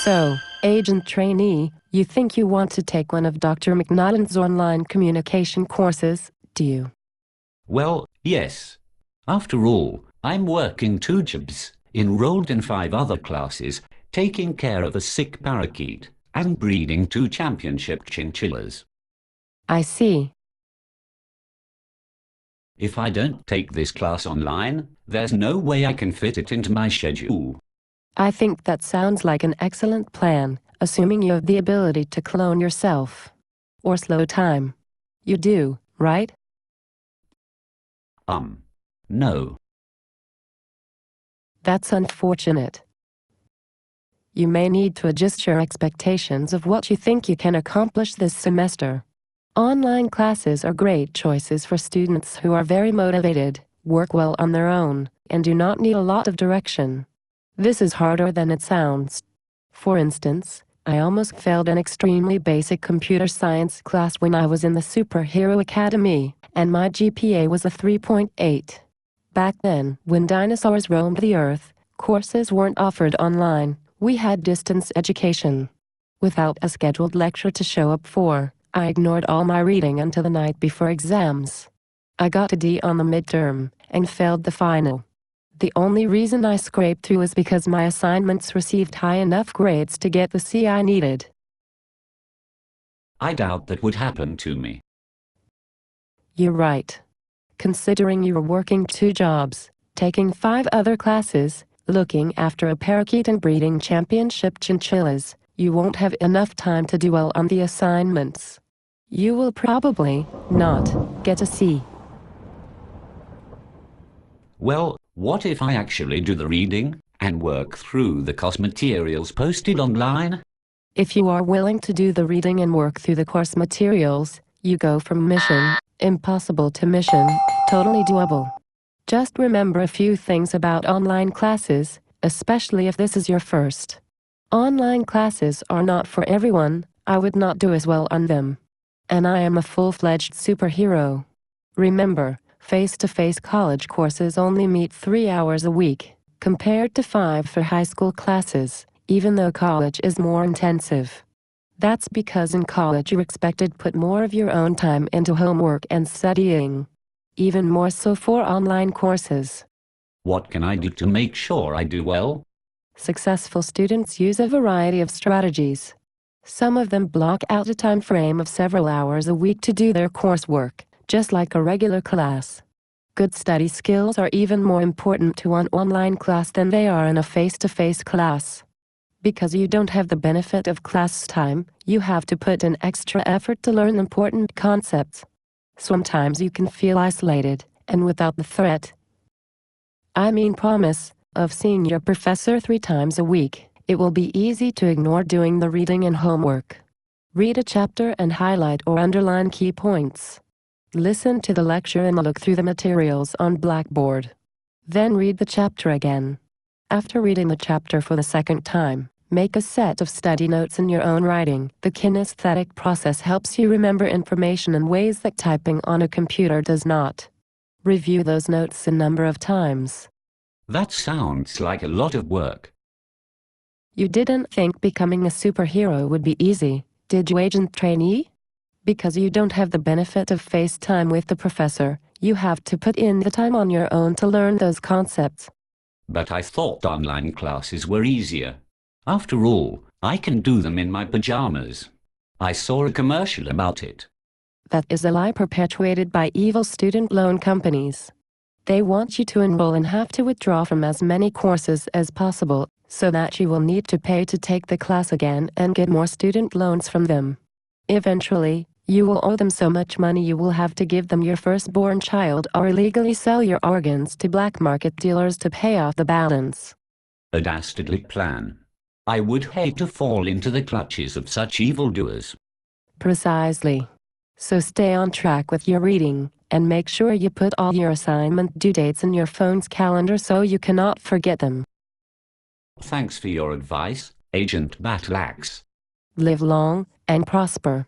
So, agent trainee, you think you want to take one of Dr. McNaughton's online communication courses, do you? Well, yes. After all, I'm working 2 jobs, enrolled in 5 other classes, taking care of a sick parakeet, and breeding 2 championship chinchillas. I see. If I don't take this class online, there's no way I can fit it into my schedule. I think that sounds like an excellent plan, assuming you have the ability to clone yourself. Or slow time. You do, right? No. That's unfortunate. You may need to adjust your expectations of what you think you can accomplish this semester. Online classes are great choices for students who are very motivated, work well on their own, and do not need a lot of direction. This is harder than it sounds. For instance, I almost failed an extremely basic computer science class when I was in the Superhero Academy, and my GPA was a 3.8. Back then, when dinosaurs roamed the earth, courses weren't offered online. We had distance education. Without a scheduled lecture to show up for, I ignored all my reading until the night before exams. I got a D on the midterm, and failed the final. The only reason I scraped through was because my assignments received high enough grades to get the C I needed. I doubt that would happen to me. You're right. Considering you're working 2 jobs, taking 5 other classes, looking after a parakeet and breeding championship chinchillas, you won't have enough time to do well on the assignments. You will probably not get a C. Well, what if I actually do the reading and work through the course materials posted online? If you are willing to do the reading and work through the course materials, you go from mission impossible to mission totally doable. Just remember a few things about online classes, especially if this is your first. Online classes are not for everyone. I would not do as well on them. And I am a full-fledged superhero. Remember, face-to-face college courses only meet 3 hours a week, compared to 5 for high school classes, even though college is more intensive. That's because in college you're expected to put more of your own time into homework and studying. Even more so for online courses. What can I do to make sure I do well? Successful students use a variety of strategies. Some of them block out a time frame of several hours a week to do their coursework, just like a regular class. Good study skills are even more important to an online class than they are in a face-to-face class. Because you don't have the benefit of class time, you have to put in extra effort to learn important concepts. Sometimes you can feel isolated, and without the threat, promise, of seeing your professor 3 times a week, it will be easy to ignore doing the reading and homework. Read a chapter and highlight or underline key points. Listen to the lecture and look through the materials on Blackboard. Then read the chapter again. After reading the chapter for the 2nd time, make a set of study notes in your own writing. The kinesthetic process helps you remember information in ways that typing on a computer does not. Review those notes a number of times. That sounds like a lot of work. You didn't think becoming a superhero would be easy, did you, agent trainee? Because you don't have the benefit of face time with the professor, you have to put in the time on your own to learn those concepts. But I thought online classes were easier. After all, I can do them in my pajamas. I saw a commercial about it. That is a lie perpetuated by evil student loan companies. They want you to enroll and have to withdraw from as many courses as possible, so that you will need to pay to take the class again and get more student loans from them. Eventually, you will owe them so much money you will have to give them your firstborn child or illegally sell your organs to black market dealers to pay off the balance. A dastardly plan. I would hate to fall into the clutches of such evildoers. Precisely. So stay on track with your reading, and make sure you put all your assignment due dates in your phone's calendar so you cannot forget them. Thanks for your advice, Agent Batlax. Live long and prosper.